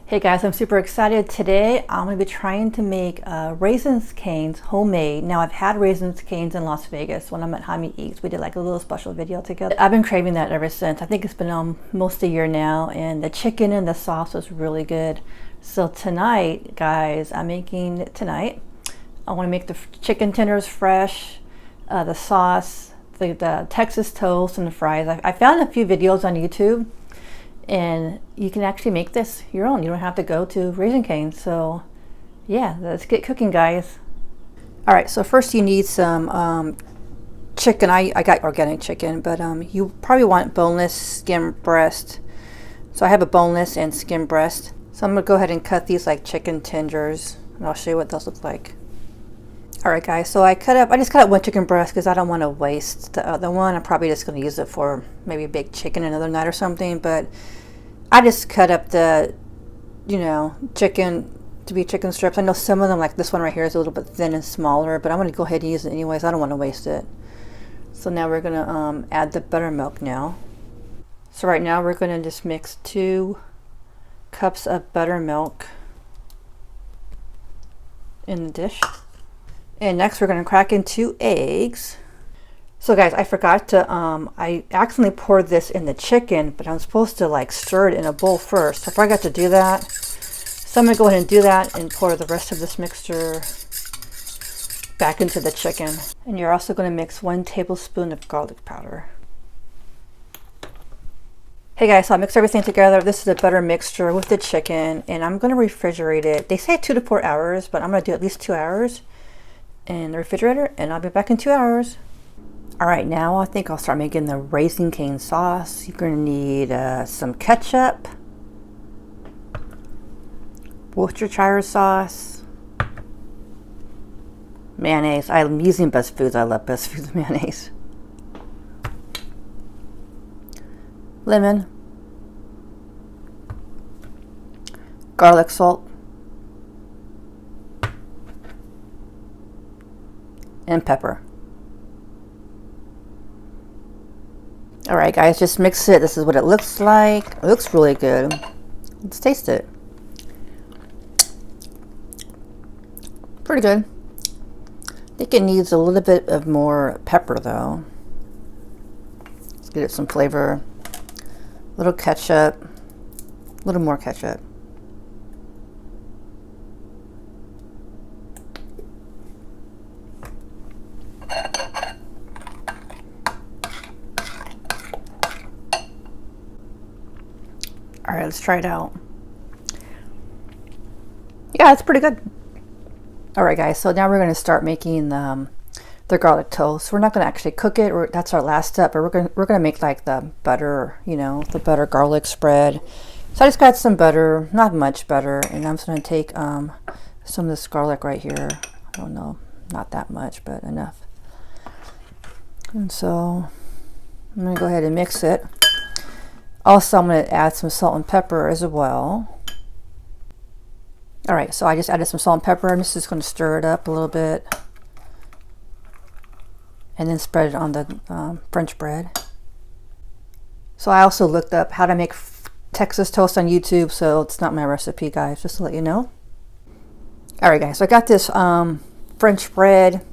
Hey guys, I'm super excited. Today I'm going to be trying to make raisins canes homemade. Now I've had raisins canes in Las Vegas when I'm at Jaime Eats. We did like a little special video together. I've been craving that ever since. I think it's been almost a year now, and the chicken and the sauce was really good. So tonight, guys, I'm making it tonight. I want to make the chicken tenders fresh, the sauce, the Texas toast, and the fries. I found a few videos on YouTube. And you can actually make this your own. You don't have to go to Raisin Canes. So yeah, let's get cooking, guys. All right, so first you need some chicken. I got organic chicken, but you probably want boneless skin breast. So I have a boneless and skin breast. So I'm gonna go ahead and cut these like chicken tenders, and I'll show you what those look like. All right, guys, so I just cut up one chicken breast because I don't want to waste the other one. I'm probably just going to use it for maybe baked chicken another night or something, but I just cut up the, chicken to be chicken strips. I know some of them, like this one right here, is a little bit thin and smaller, but I'm going to go ahead and use it anyways. I don't want to waste it. So now we're going to add the buttermilk now. So right now we're going to just mix 2 cups of buttermilk in the dish. And next we're going to crack in 2 eggs. So guys, I forgot to, I accidentally poured this in the chicken, but I'm supposed to like stir it in a bowl first. I forgot to do that. So I'm going to go ahead and do that and pour the rest of this mixture back into the chicken. And you're also going to mix 1 tablespoon of garlic powder. Hey guys, so I mixed everything together. This is a butter mixture with the chicken, and I'm going to refrigerate it. They say 2 to 4 hours, but I'm going to do at least 2 hours in the refrigerator, and I'll be back in 2 hours. All right, now I think I'll start making the Raisin Cane sauce. You're going to need some ketchup, Worcestershire sauce, mayonnaise. I'm using Best Foods. I love Best Foods mayonnaise. Lemon, garlic salt, and pepper. All right, guys, just mix it. This is what it looks like. It looks really good. Let's taste it. Pretty good. I think it needs a little bit of more pepper though. Let's get it some flavor. A little ketchup, a little more ketchup. All right, let's try it out. Yeah, it's pretty good. All right, guys, so now we're going to start making the garlic toast. We're not going to actually cook it. That's our last step, but we're going to make like the butter, the butter garlic spread. So I just got some butter, not much butter, and I'm just going to take some of this garlic right here. I don't know, not that much, but enough. And so I'm going to go ahead and mix it. Also, I'm going to add some salt and pepper as well. All right, so I just added some salt and pepper. I'm just going to stir it up a little bit and then spread it on the French bread. So I also looked up how to make Texas toast on YouTube, so it's not my recipe, guys, just to let you know. All right, guys, so I got this French bread,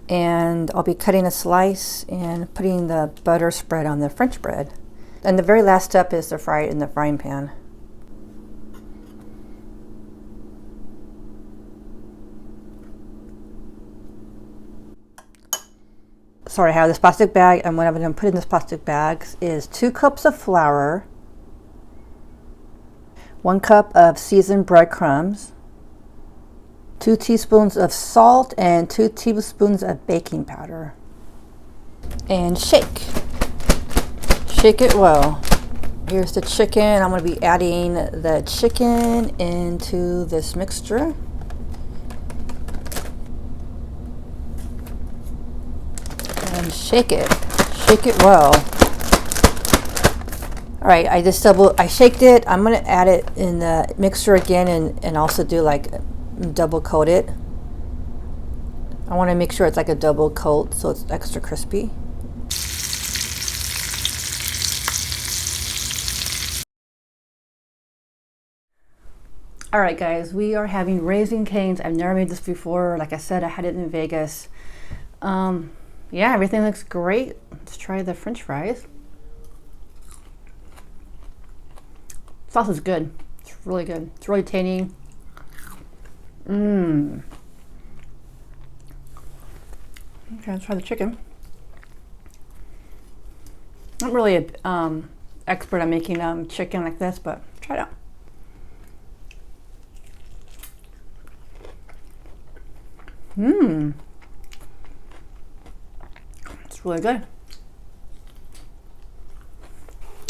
and I'll be cutting a slice and putting the butter spread on the French bread. And the very last step is to fry it in the frying pan. Sorry, I have this plastic bag, and what I'm going to put in this plastic bag is 2 cups of flour, 1 cup of seasoned breadcrumbs, 2 teaspoons of salt, and 2 tablespoons of baking powder. And shake. Shake it well. Here's the chicken. I'm going to be adding the chicken into this mixture. And shake it well. All right, I shaked it. I'm going to add it in the mixture again and also do like double coat it. I want to make sure it's like a double coat so it's extra crispy. All right, guys, we are having Raising Cane's. I've never made this before. Like I said, I had it in Vegas. Yeah, everything looks great. Let's try the French fries. Sauce is good. It's really good. It's really tangy. Okay, let's try the chicken. Not really an expert on making chicken like this, but try it out. It's really good.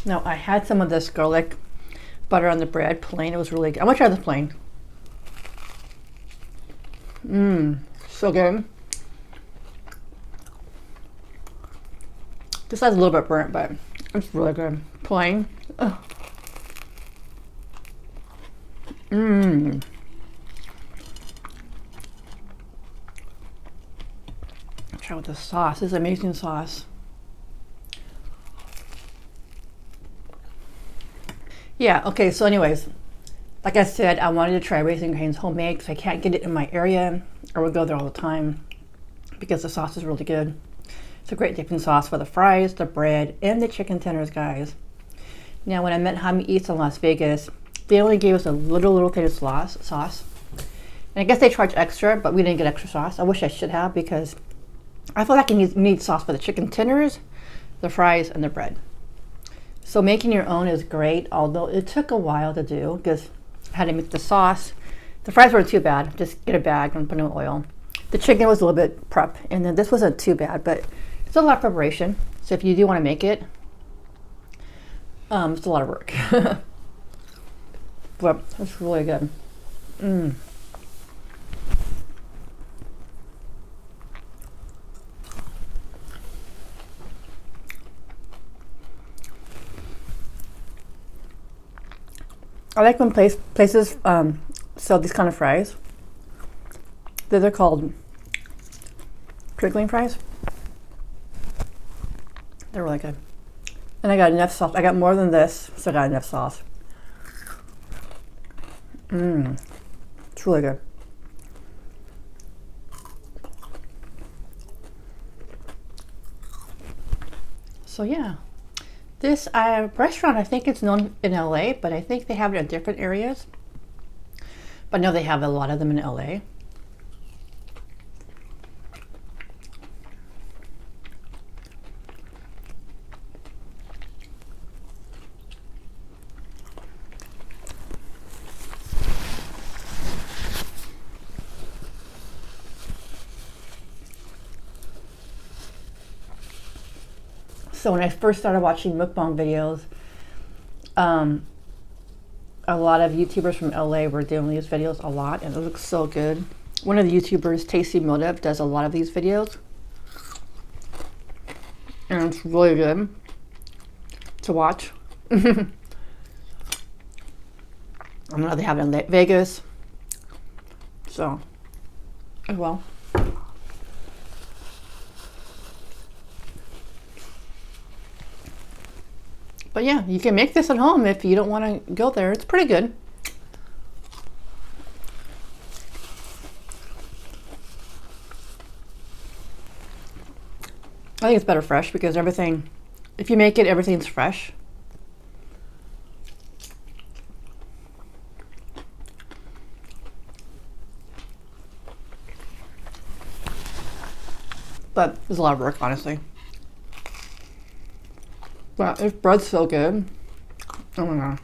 Now, I had some of this garlic butter on the bread, plain. It was really good. I'm gonna try this plain. So good. This has a little bit burnt, but it's really good. Plain. Ugh. Try with the sauce. This is amazing sauce. Yeah, okay, so anyways, like I said, I wanted to try Raising Cane's homemade because I can't get it in my area. I would go there all the time because the sauce is really good. It's a great dipping sauce for the fries, the bread, and the chicken tenders, guys. Now, when I met Jaime Eats in Las Vegas, they only gave us a little bit of sauce. And I guess they charge extra, but we didn't get extra sauce. I wish I should have because I feel like I need sauce for the chicken tenders, the fries, and the bread. So making your own is great, although it took a while to do because I had to make the sauce. The fries weren't too bad. Just get a bag and put in oil. The chicken was a little bit prep, and then this wasn't too bad, but it's a lot of preparation. So if you do want to make it, it's a lot of work. But it's really good. I like when places sell these kind of fries. They're called crinkling fries. They're really good. And I got enough sauce. I got more than this, so I got enough sauce. It's really good. So yeah. This restaurant, I think it's known in LA, but I think they have it in different areas. But I know they have a lot of them in LA. So when I first started watching mukbang videos, a lot of YouTubers from LA were doing these videos a lot, and it looks so good. One of the YouTubers, Tasty Motive, does a lot of these videos, and it's really good to watch. I know they have it in Vegas, so as well. But yeah, you can make this at home if you don't want to go there. It's pretty good. I think it's better fresh because everything, if you make it, everything's fresh. But there's a lot of work, honestly. Wow, this bread's so good. Oh my god.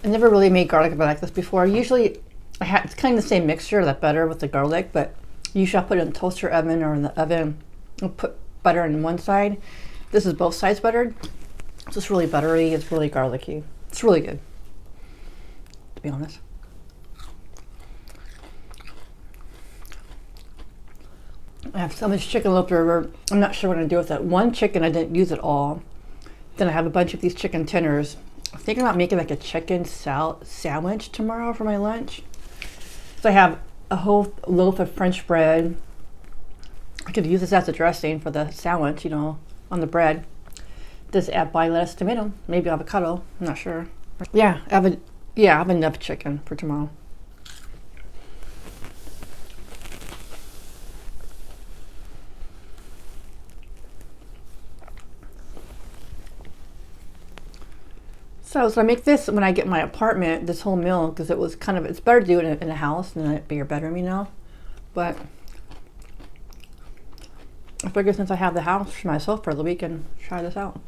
I never really made garlic bread like this before. Usually, it's kind of the same mixture, that butter with the garlic, but usually I'll put it in the toaster oven or in the oven. I'll put butter on one side. This is both sides buttered. It's just really buttery. It's really garlicky. It's really good, to be honest. I have so much chicken left over. I'm not sure what to do with that. One chicken, I didn't use it all. Then I have a bunch of these chicken tenders. I'm thinking about making like a chicken sandwich tomorrow for my lunch. So I have a whole loaf of French bread, I could use this as a dressing for the sandwich, you know, on the bread. Just add vine, lettuce, tomato, maybe avocado. I'm not sure. Yeah, I have enough chicken for tomorrow. So I make this when I get my apartment, this whole meal, because it was kind of, it's better to do it in a house than a bigger bedroom, you know. But I figure since I have the house for myself for the weekend, try this out.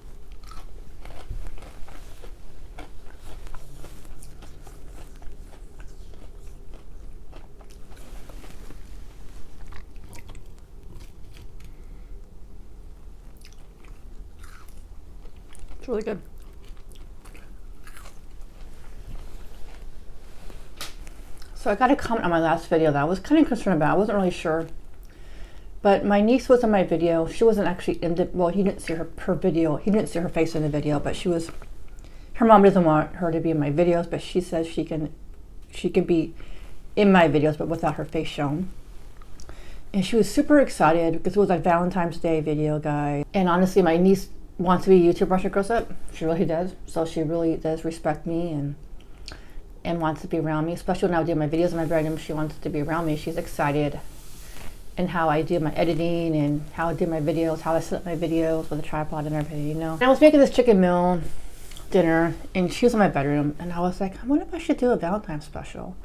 It's really good. So I got a comment on my last video that I was kind of concerned about. I wasn't really sure. But my niece was in my video. She wasn't actually in the, well, he didn't see her video. He didn't see her face in the video, but she was, her mom doesn't want her to be in my videos, but she says she can be in my videos, but without her face shown. And she was super excited because it was like Valentine's Day video, guys. And honestly, my niece wants to be a YouTuber when she grows up. She really does. So she really does respect me and wants to be around me, especially when I do my videos in my bedroom. She wants to be around me. She's excited in how I do my editing and how I do my videos, how I set up my videos with a tripod and everything, you know. And I was making this chicken meal dinner and she was in my bedroom and I was like, I wonder if I should do a Valentine's special,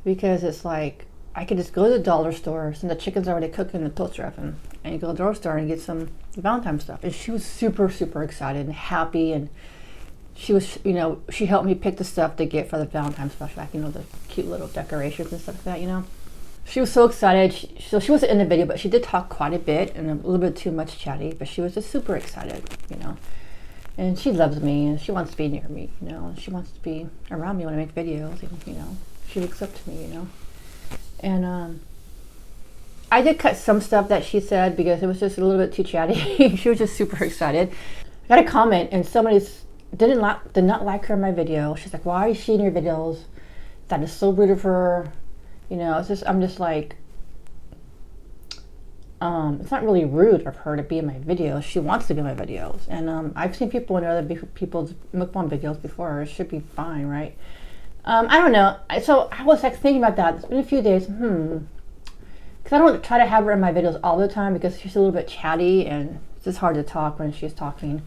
because it's like I could just go to the dollar store and the chicken's already cooked in the toaster oven, and you go to the dollar store and get some Valentine's stuff. And she was super, super excited and happy, and she was, you know, she helped me pick the stuff to get for the Valentine's special, like, you know, the cute little decorations and stuff like that, you know. She was so excited. So she wasn't in the video, but she did talk quite a bit and a little bit too much chatty, but she was just super excited, you know. And she loves me and she wants to be near me, you know. She wants to be around me when I make videos, and, you know, she looks up to me, you know. And I did cut some stuff that she said because it was just a little bit too chatty. She was just super excited. I got a comment and somebody did not like her in my video. She's like, why is she in your videos? That is so rude of her. You know, it's just, I'm just like, it's not really rude of her to be in my videos. She wants to be in my videos. And I've seen people in other people's mukbang videos before. It should be fine, right? I don't know. So I was like thinking about that. It's been a few days. Because I don't try to have her in my videos all the time because she's a little bit chatty and it's just hard to talk when she's talking.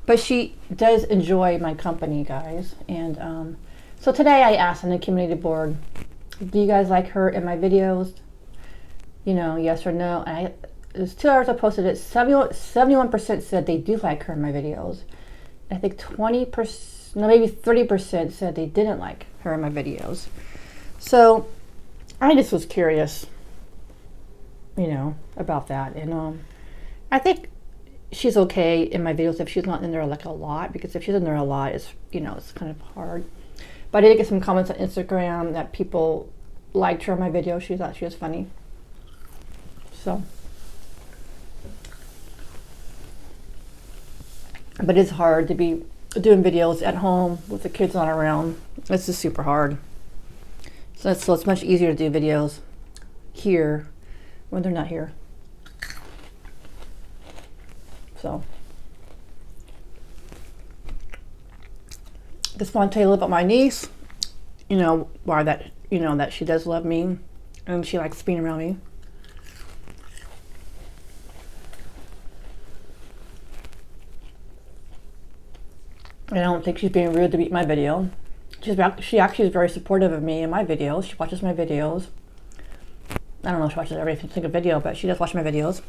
But she does enjoy my company, guys. And so today I asked on the community board, do you guys like her in my videos? You know, yes or no. And it was 2 hours I posted it. 71% said they do like her in my videos. I think 20%, no, maybe 30% said they didn't like her in my videos. So I just was curious, you know, about that. And I think she's okay in my videos if she's not in there like a lot, because if she's in there a lot, it's, you know, it's kind of hard. But I did get some comments on Instagram that people liked her in my video. She thought she was funny. So, but it's hard to be doing videos at home with the kids not around. It's just super hard. So it's much easier to do videos here when they're not here. So, just want to tell you a little about my niece. You know, why that, you know, that she does love me and she likes being around me. I don't think she's being rude to beat my video. She actually is very supportive of me in my videos. She watches my videos. I don't know if she watches every single video, but she does watch my videos.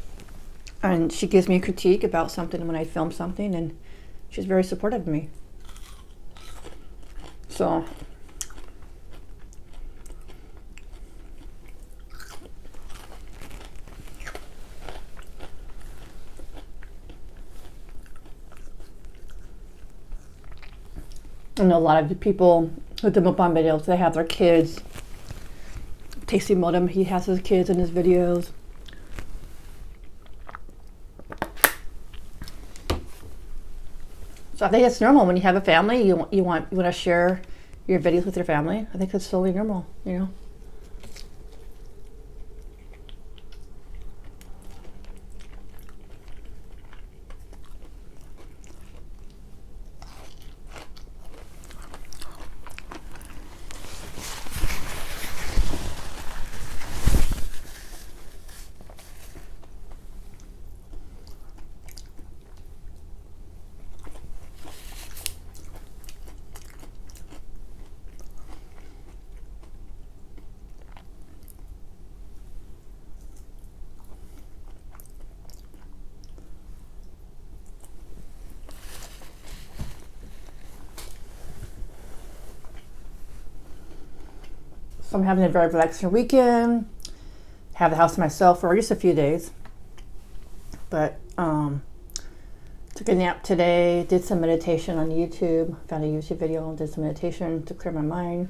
And she gives me a critique about something when I film something, and she's very supportive of me. So, I know a lot of the people who do mukbang videos, they have their kids. Tasty Modem, he has his kids in his videos. So I think it's normal when you have a family, you want to share your videos with your family. I think that's totally normal, you know. So I'm having a very relaxing weekend. Have the house to myself for just a few days. But took a nap today, did some meditation on YouTube, found a YouTube video and did some meditation to clear my mind.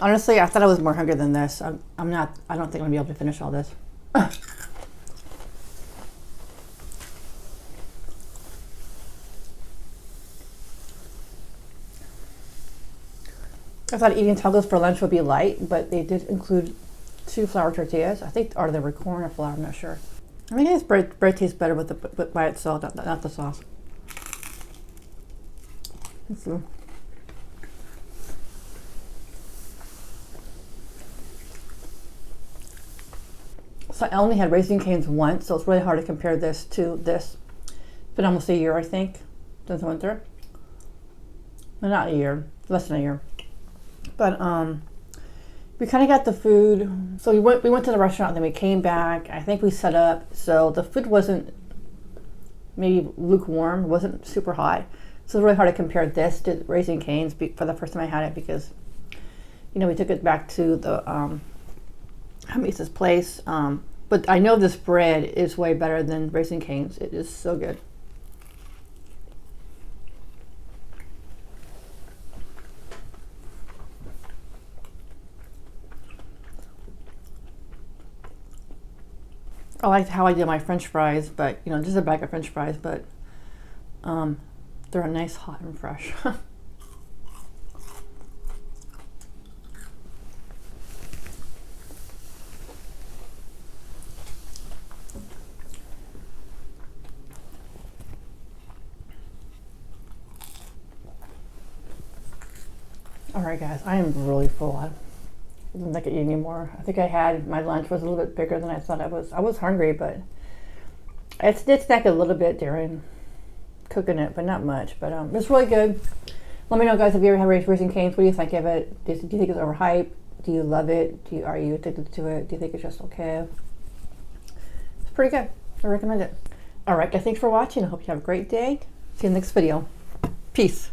Honestly, I thought I was more hungry than this. I don't think I'm gonna be able to finish all this. I thought eating tacos for lunch would be light, but they did include 2 flour tortillas. I think, or they were corn or flour, I'm not sure. I think this bread tastes better by itself, not the sauce. So I only had Raising Cane's once, so it's really hard to compare this to this. It's been almost a year, I think, since I went there. Well, not a year, less than a year. But we kind of got the food. So we went to the restaurant, and then we came back. I think we set up. So the food wasn't maybe lukewarm, wasn't super hot. So it's really hard to compare this to Raising Cane's for the first time I had it because, you know, we took it back to the Hamisa's place. But I know this bread is way better than Raising Cane's. It is so good. I liked how I did my French fries, but you know, just a bag of French fries, but they're nice, hot, and fresh. All right, guys, I am really full. I didn't like it anymore. I think my lunch was a little bit bigger than I thought I was. I was hungry, but I did snack a little bit during cooking it, but not much. But it's really good. Let me know, guys, if you ever had Raising Cane's. What do you think of it? Do you think it's overhyped? Do you love it? Are you addicted to it? Do you think it's just okay? It's pretty good. I recommend it. All right, guys, thanks for watching. I hope you have a great day. See you in the next video. Peace.